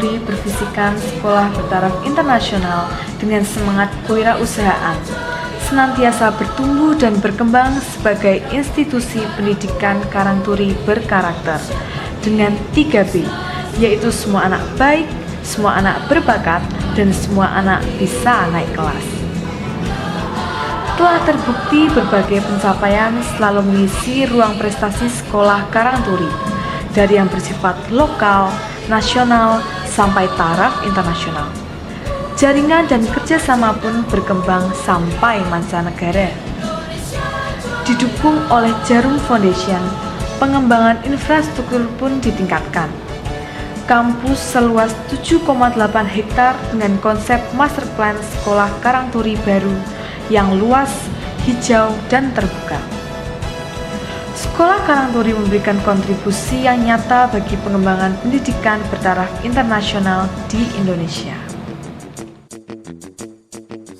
Turi bervisikan sekolah bertaraf internasional dengan semangat kewirausahaan, senantiasa bertumbuh dan berkembang sebagai institusi pendidikan Karang Turi berkarakter dengan 3B, yaitu semua anak baik, semua anak berbakat, dan semua anak bisa naik kelas. Telah terbukti berbagai pencapaian selalu mengisi ruang prestasi sekolah Karang Turi, dari yang bersifat lokal, nasional, sampai taraf internasional. Jaringan dan kerjasama pun berkembang sampai mancanegara. Didukung oleh Jarum Foundation, pengembangan infrastruktur pun ditingkatkan. Kampus seluas 7,8 hektar dengan konsep master plan sekolah Karang Turi baru yang luas, hijau, dan terbuka. Sekolah Karang Turi memberikan kontribusi yang nyata bagi pengembangan pendidikan bertaraf internasional di Indonesia.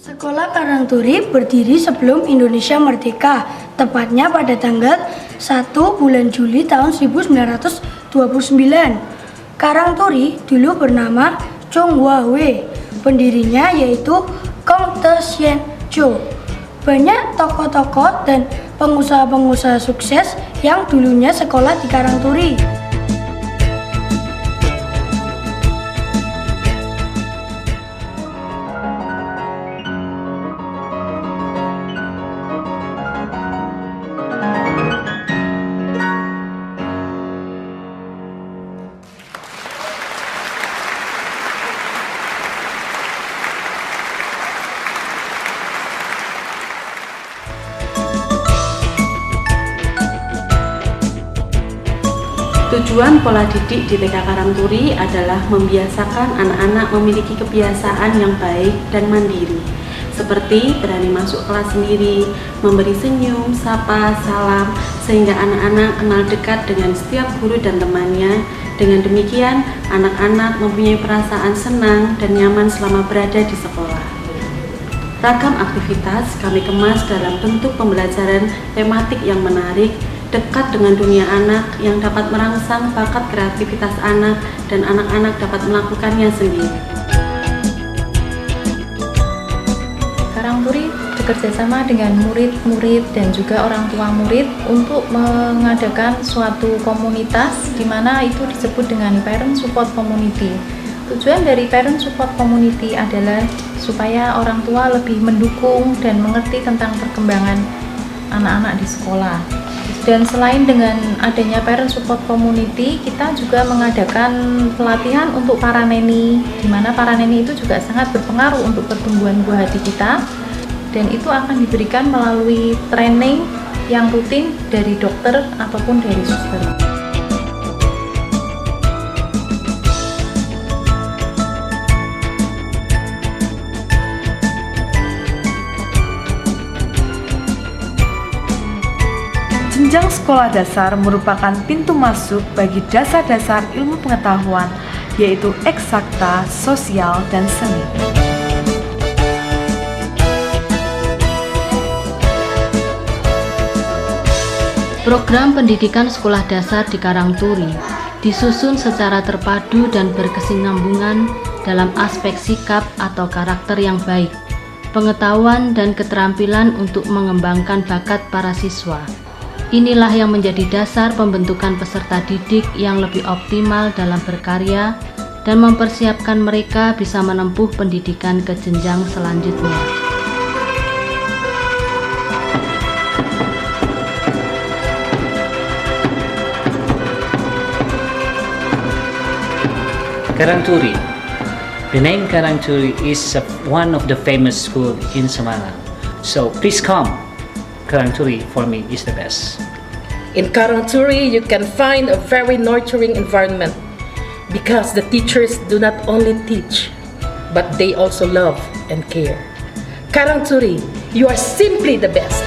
Sekolah Karang Turi berdiri sebelum Indonesia merdeka, tepatnya pada tanggal 1 bulan Juli tahun 1929. Karang Turi dulu bernama Chong Hwa Hwe, pendirinya yaitu Kong Te Sien Cho. Banyak tokoh-tokoh dan pengusaha-pengusaha sukses yang dulunya sekolah di Karang Turi. Tujuan pola didik di TK Karang Turi adalah membiasakan anak-anak memiliki kebiasaan yang baik dan mandiri, seperti berani masuk kelas sendiri, memberi senyum, sapa, salam, sehingga anak-anak kenal dekat dengan setiap guru dan temannya. Dengan demikian, anak-anak mempunyai perasaan senang dan nyaman selama berada di sekolah. Ragam aktivitas kami kemas dalam bentuk pembelajaran tematik yang menarik, dekat dengan dunia anak, yang dapat merangsang bakat kreativitas anak dan anak-anak dapat melakukannya sendiri. Karang Turi bekerjasama dengan murid-murid dan juga orang tua murid untuk mengadakan suatu komunitas di mana itu disebut dengan Parent Support Community. Tujuan dari Parent Support Community adalah supaya orang tua lebih mendukung dan mengerti tentang perkembangan anak-anak di sekolah. Dan selain dengan adanya Parent Support Community, kita juga mengadakan pelatihan untuk para neni, di mana para neni itu juga sangat berpengaruh untuk pertumbuhan buah hati kita, dan itu akan diberikan melalui training yang rutin dari dokter ataupun dari suster. Jenjang sekolah dasar merupakan pintu masuk bagi dasar-dasar ilmu pengetahuan, yaitu eksakta, sosial, dan seni. Program pendidikan sekolah dasar di Karang Turi disusun secara terpadu dan berkesinambungan dalam aspek sikap atau karakter yang baik, pengetahuan dan keterampilan untuk mengembangkan bakat para siswa. Inilah yang menjadi dasar pembentukan peserta didik yang lebih optimal dalam berkarya dan mempersiapkan mereka bisa menempuh pendidikan ke jenjang selanjutnya. Karang Turi. The name Karang Turi is one of the famous schools in Semarang. So please come. Karang Turi for me is the best. In Karang Turi, you can find a very nurturing environment because the teachers do not only teach, but they also love and care. Karang Turi, you are simply the best.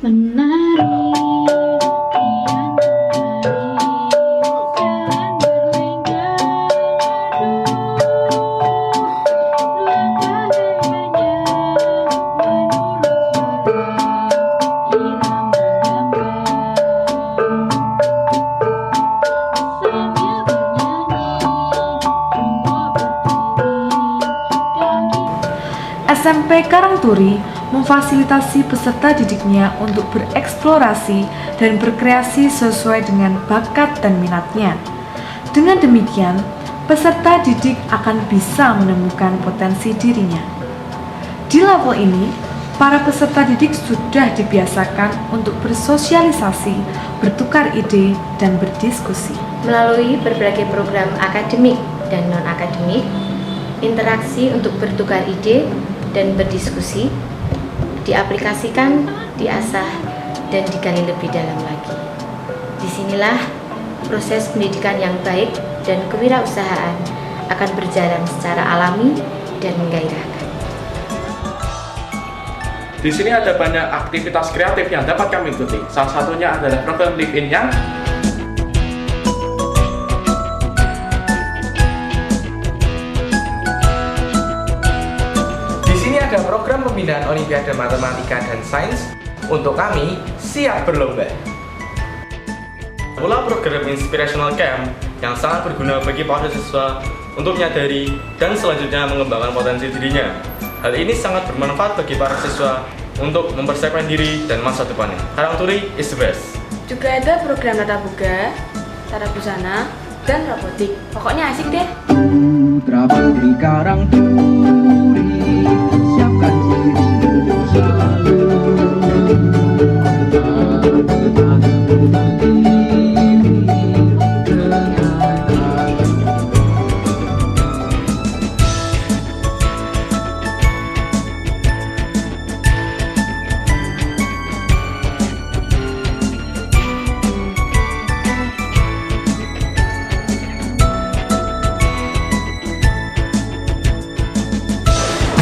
Menari SMP Karangturi memfasilitasi peserta didiknya untuk bereksplorasi dan berkreasi sesuai dengan bakat dan minatnya. Dengan demikian, peserta didik akan bisa menemukan potensi dirinya. Di level ini, para peserta didik sudah dibiasakan untuk bersosialisasi, bertukar ide, dan berdiskusi. Melalui berbagai program akademik dan non-akademik, interaksi untuk bertukar ide dan berdiskusi diaplikasikan, diasah, dan digali lebih dalam lagi. Disinilah proses pendidikan yang baik dan kewirausahaan akan berjalan secara alami dan menggairahkan. Di sini ada banyak aktivitas kreatif yang dapat kami ikuti. Salah satunya adalah program Live In yang ada program pembinaan Olimpiade Matematika dan Sains. Untuk kami, siap berlomba. Pula program Inspirational Camp yang sangat berguna bagi para siswa untuk menyadari dan selanjutnya mengembangkan potensi dirinya. Hal ini sangat bermanfaat bagi para siswa untuk mempersiapkan diri dan masa depannya. Karangturi is the best. Juga ada program Tata Boga, Tata Busana, dan Robotik. Pokoknya asik deh. Putra Putri Karangturi, siapkan diri untuk selalu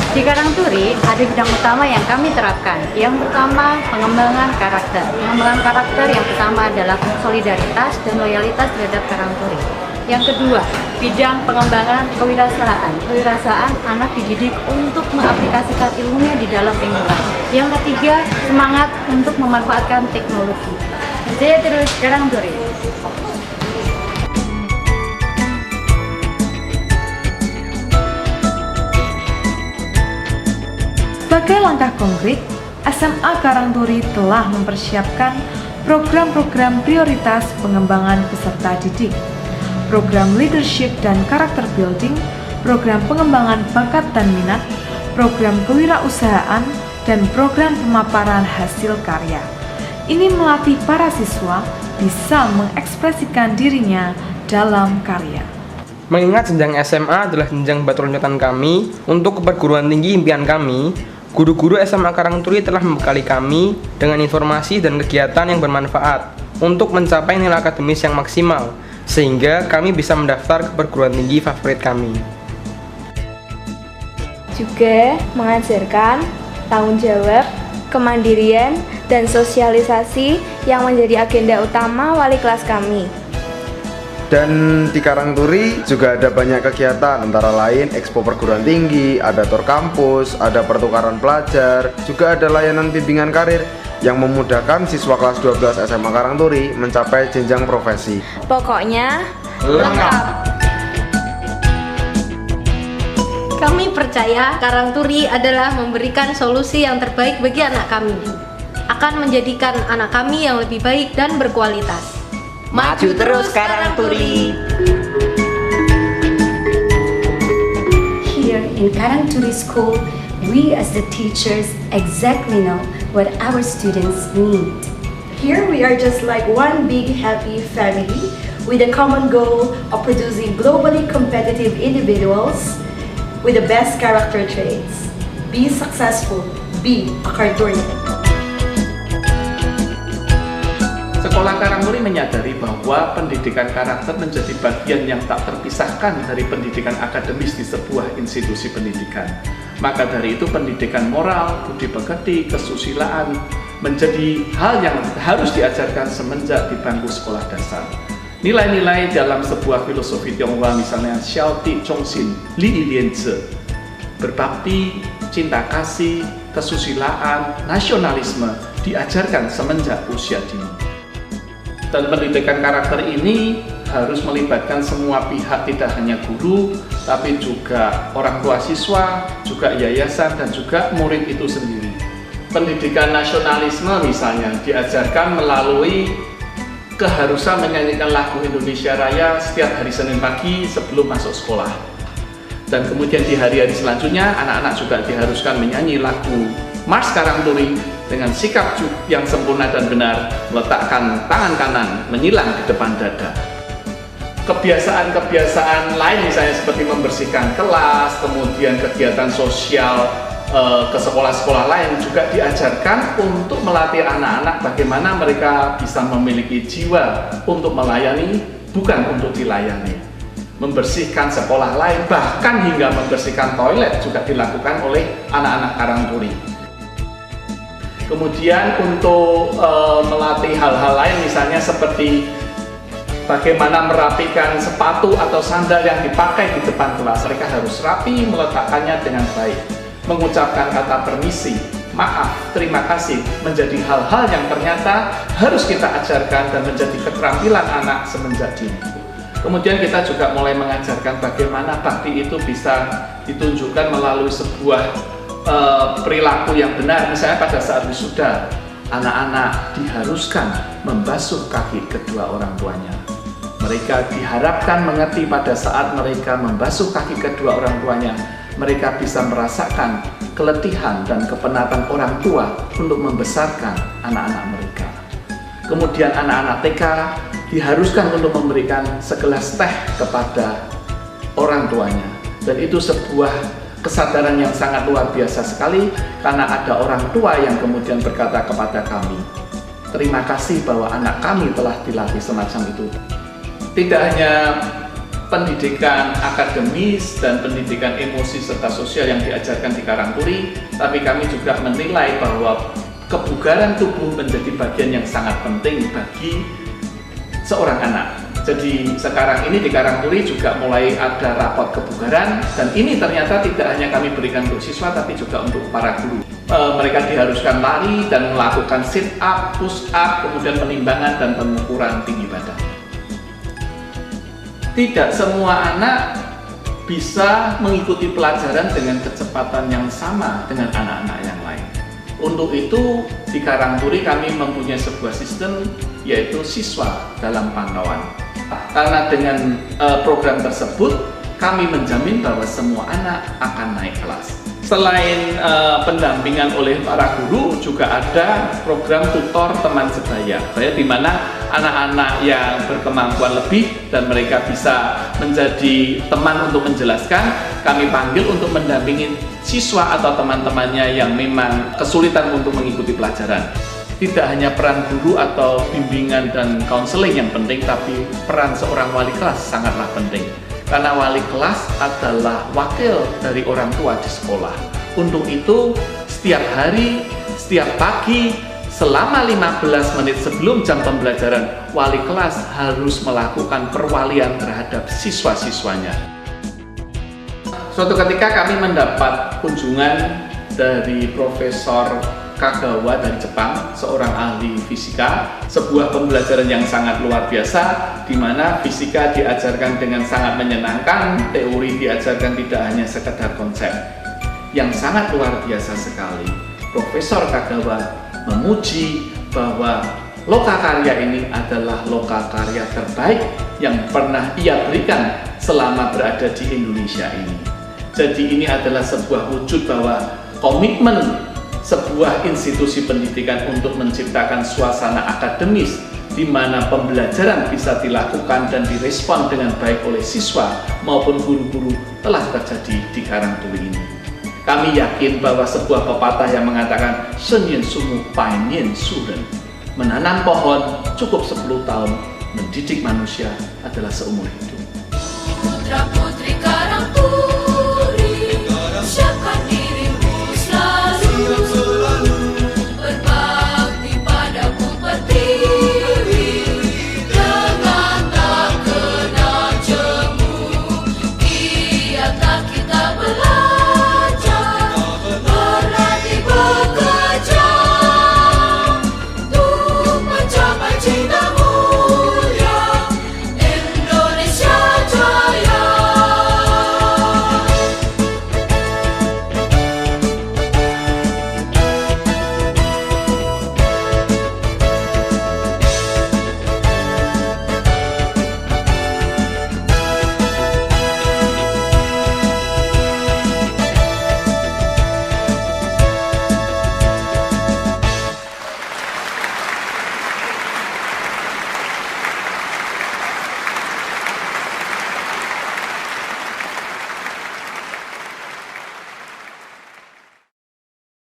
Di Karangturi ada bidang utama yang kami terapkan. Yang pertama, pengembangan karakter. Pengembangan karakter yang pertama adalah solidaritas dan loyalitas terhadap Karangturi. Yang kedua, bidang pengembangan kewirausahaan. Kewirausahaan anak dididik untuk mengaplikasikan ilmunya di dalam lingkungan. Yang ketiga, semangat untuk memanfaatkan teknologi. Jaya terus Karangturi. Sebagai langkah konkret, SMA Karangturi telah mempersiapkan program-program prioritas pengembangan peserta didik, program leadership dan karakter building, program pengembangan bakat dan minat, program kewirausahaan, dan program pemaparan hasil karya. Ini melatih para siswa bisa mengekspresikan dirinya dalam karya. Mengingat jenjang SMA adalah jenjang batu loncatan kami untuk ke perguruan tinggi impian kami, guru-guru SMA Karangturi telah membekali kami dengan informasi dan kegiatan yang bermanfaat untuk mencapai nilai akademis yang maksimal, sehingga kami bisa mendaftar ke perguruan tinggi favorit kami. Juga mengajarkan tanggung jawab, kemandirian, dan sosialisasi yang menjadi agenda utama wali kelas kami. Dan di Karangturi juga ada banyak kegiatan, antara lain Expo Perguruan Tinggi, ada Tour Kampus, ada pertukaran pelajar, juga ada layanan bimbingan karir yang memudahkan siswa kelas 12 SMA Karangturi mencapai jenjang profesi. Pokoknya lengkap. Kami percaya Karangturi adalah memberikan solusi yang terbaik bagi anak kami, akan menjadikan anak kami yang lebih baik dan berkualitas. Maju terus Karangturi. Here in Karangturi School, we as the teachers exactly know what our students need. Here we are just like one big happy family with a common goal of producing globally competitive individuals with the best character traits. Be successful, be a Karangturian. Sekolah Karangturi menyadari bahwa pendidikan karakter menjadi bagian yang tak terpisahkan dari pendidikan akademis di sebuah institusi pendidikan. Maka dari itu pendidikan moral, budi pekerti, kesusilaan menjadi hal yang harus diajarkan semenjak di bangku sekolah dasar. Nilai-nilai dalam sebuah filosofi Tionghoa misalnya Xiao Ti Chong Xin, Li Yi Lian Zi, berbakti, cinta kasih, kesusilaan, nasionalisme diajarkan semenjak usia dini. Dan pendidikan karakter ini harus melibatkan semua pihak, tidak hanya guru, tapi juga orang tua siswa, juga yayasan, dan juga murid itu sendiri. Pendidikan nasionalisme misalnya diajarkan melalui keharusan menyanyikan lagu Indonesia Raya setiap hari Senin pagi sebelum masuk sekolah. Dan kemudian di hari-hari selanjutnya, anak-anak juga diharuskan menyanyi lagu Mars Karangturi dengan sikap yang sempurna dan benar, meletakkan tangan kanan menyilang di depan dada. Kebiasaan-kebiasaan lain misalnya seperti membersihkan kelas, kemudian kegiatan sosial ke sekolah-sekolah lain juga diajarkan untuk melatih anak-anak bagaimana mereka bisa memiliki jiwa untuk melayani, bukan untuk dilayani. Membersihkan sekolah lain, bahkan hingga membersihkan toilet juga dilakukan oleh anak-anak Karangturi. Kemudian untuk melatih hal-hal lain misalnya seperti bagaimana merapikan sepatu atau sandal yang dipakai di depan kelas. Mereka harus rapi meletakkannya dengan baik, mengucapkan kata permisi, maaf, terima kasih, menjadi hal-hal yang ternyata harus kita ajarkan dan menjadi keterampilan anak semenjak dini. Kemudian kita juga mulai mengajarkan bagaimana bakti itu bisa ditunjukkan melalui sebuah perilaku yang benar. Misalnya pada saat wisuda, anak-anak diharuskan membasuh kaki kedua orang tuanya. Mereka diharapkan mengerti pada saat mereka membasuh kaki kedua orang tuanya, mereka bisa merasakan keletihan dan kepenatan orang tua untuk membesarkan anak-anak mereka. Kemudian anak-anak TK diharuskan untuk memberikan segelas teh kepada orang tuanya. Dan itu sebuah kesadaran yang sangat luar biasa sekali, karena ada orang tua yang kemudian berkata kepada kami, terima kasih bahwa anak kami telah dilatih semacam itu. Tidak hanya pendidikan akademis dan pendidikan emosi serta sosial yang diajarkan di Karangturi, tapi kami juga menilai bahwa kebugaran tubuh menjadi bagian yang sangat penting bagi seorang anak. Jadi sekarang ini di Karangturi juga mulai ada rapot kebugaran, dan ini ternyata tidak hanya kami berikan untuk siswa tapi juga untuk para guru. Mereka diharuskan lari dan melakukan sit up, push up, kemudian penimbangan dan pengukuran tinggi badan. Tidak semua anak bisa mengikuti pelajaran dengan kecepatan yang sama dengan anak-anak yang lain. Untuk itu di Karangturi kami mempunyai sebuah sistem, yaitu siswa dalam pantauan. Karena dengan program tersebut kami menjamin bahwa semua anak akan naik kelas. Selain pendampingan oleh para guru, juga ada program tutor teman sebaya, di mana anak-anak yang berkemampuan lebih dan mereka bisa menjadi teman untuk menjelaskan, kami panggil untuk mendampingi siswa atau teman-temannya yang memang kesulitan untuk mengikuti pelajaran. Tidak hanya peran guru atau bimbingan dan konseling yang penting, tapi peran seorang wali kelas sangatlah penting. Karena wali kelas adalah wakil dari orang tua di sekolah. Untuk itu, setiap hari, setiap pagi, selama 15 menit sebelum jam pembelajaran, wali kelas harus melakukan perwalian terhadap siswa-siswanya. Suatu ketika kami mendapat kunjungan dari Profesor Kagawa dari Jepang, seorang ahli fisika, sebuah pembelajaran yang sangat luar biasa, di mana fisika diajarkan dengan sangat menyenangkan, teori diajarkan tidak hanya sekedar konsep. Yang sangat luar biasa sekali, Profesor Kagawa memuji bahwa lokakarya ini adalah lokakarya terbaik yang pernah ia berikan selama berada di Indonesia ini. Jadi ini adalah sebuah wujud bahwa komitmen sebuah institusi pendidikan untuk menciptakan suasana akademis di mana pembelajaran bisa dilakukan dan direspon dengan baik oleh siswa maupun guru-guru telah terjadi di Karangturi ini. Kami yakin bahwa sebuah pepatah yang mengatakan Senyen sumu painyen suren, menanam pohon cukup 10 tahun, mendidik manusia adalah seumur hidup.